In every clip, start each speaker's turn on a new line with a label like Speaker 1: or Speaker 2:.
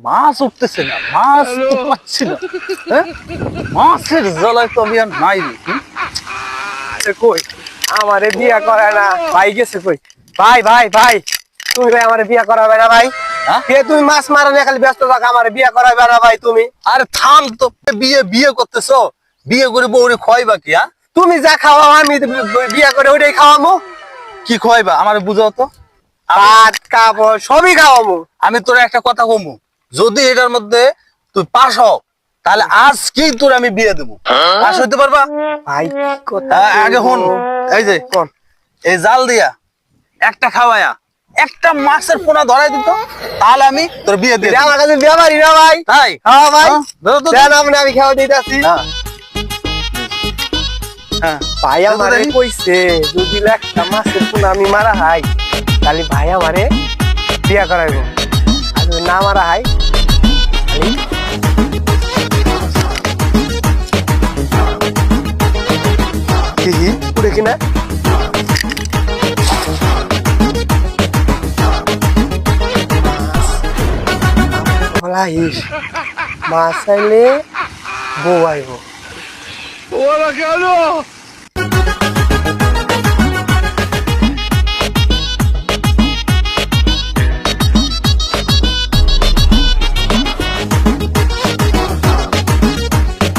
Speaker 1: মাছ উঠতেছে না, মাছ তো পাচ্ছি না। হ্যাঁ, মাছের জ্বালায় তো আমি আর নাই রে।
Speaker 2: কই আমারে বিয়া করায় না ভাই গেছে কই ভাই ভাই ভাই তুমি ভাই আমারে বিয়া করাবে না ভাই
Speaker 1: হ্যাঁ?
Speaker 2: তুমি মাছ মারা নিয়ে খালি ব্যস্ত থাকো আমারে বিয়া করাবে না ভাই তুমি
Speaker 1: আরে থাম তো, বিয়ে বিয়ে করতেছো, বিয়ে করে বউরে খোয়াইবা কি? হ্যাঁ,
Speaker 2: তুমি যা খাওয়াও আমি বিয়া করে ওইটাই খাওয়াবো
Speaker 1: কি খোয়াইবা আমার বুঝাও তো।
Speaker 2: ভাত কাপড় সবই খাওয়াবো
Speaker 1: আমি তোর একটা কথা কমু, যদি এটার মধ্যে তুই পাস হও তাহলে আজকেই তোর আমি বিয়ে দেবো। পাস হইতে পারবা?
Speaker 2: ভাই কথা
Speaker 1: আগে হন, এই যে
Speaker 2: কোন
Speaker 1: এই জাল দিয়া একটা খাওয়ায়া একটা মাছের পোনা ধরাই দিত, তাহলে আমি তোর বিয়ে দিয়ে
Speaker 2: আমার কাছে ব্যাপারই না ভাই
Speaker 1: তাই।
Speaker 2: হ্যাঁ ভাই
Speaker 1: ধরো তো।
Speaker 2: দেন আমি খাওয়া দিতেছি
Speaker 1: হ্যাঁ। হ্যাঁ,
Speaker 2: ভাই
Speaker 1: ধরো তো
Speaker 2: আমারে
Speaker 1: দেখি।
Speaker 2: কইছে যদি একটা মাছের পোনা আমি মারা হাই তাহলে ভাই আমারে বিয়া করাইবো আর যদি না মারা হাই তাহলে পুরে কিনা মাছ চাইলে বউ আইব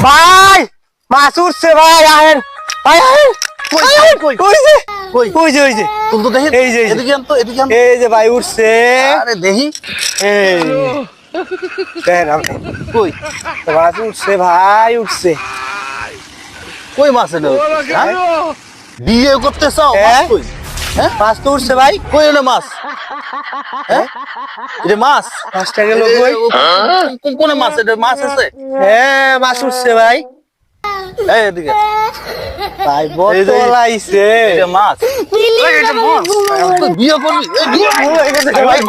Speaker 2: ভাই মাছ উঠছে ভাই আহেন ভাই আহেন
Speaker 1: কই,
Speaker 2: আহেন,
Speaker 1: কই?
Speaker 2: ওই যে
Speaker 1: কই?
Speaker 2: ওই যে ওই যে
Speaker 1: তুই তো দেখি,
Speaker 2: এই যে, এই যে।
Speaker 1: এদিকে আন তো, এদিকে আন।
Speaker 2: এই যে ভাই উঠছে
Speaker 1: আরে দেখি
Speaker 2: এই দেন আপনি
Speaker 1: কই,
Speaker 2: মাছ উঠছে ভাই উঠছে
Speaker 1: কই মাছ এনে উঠছে, হ্যাঁ? বিয়ে করতে চাও? মাছ
Speaker 2: হ্যাঁ?
Speaker 1: কই? হ্যাঁ,
Speaker 2: মাছ তো উঠছে ভাই
Speaker 1: কই এনে মাছ? হ্যাঁ, এটা মাছ?
Speaker 2: মাছটা গেল কই
Speaker 1: কোন মাছ? এটা মাছ আছে?
Speaker 2: হ্যাঁ মাছ উঠছে ভাই
Speaker 1: এই এদিকে,
Speaker 2: ভাই
Speaker 1: এই যে,
Speaker 2: বোতল আইছে
Speaker 1: এটা মাছ। এই, এটা মাছ। তুই বিয়ে করবি? এই বিয়ে করবি? এই যে, ভাই,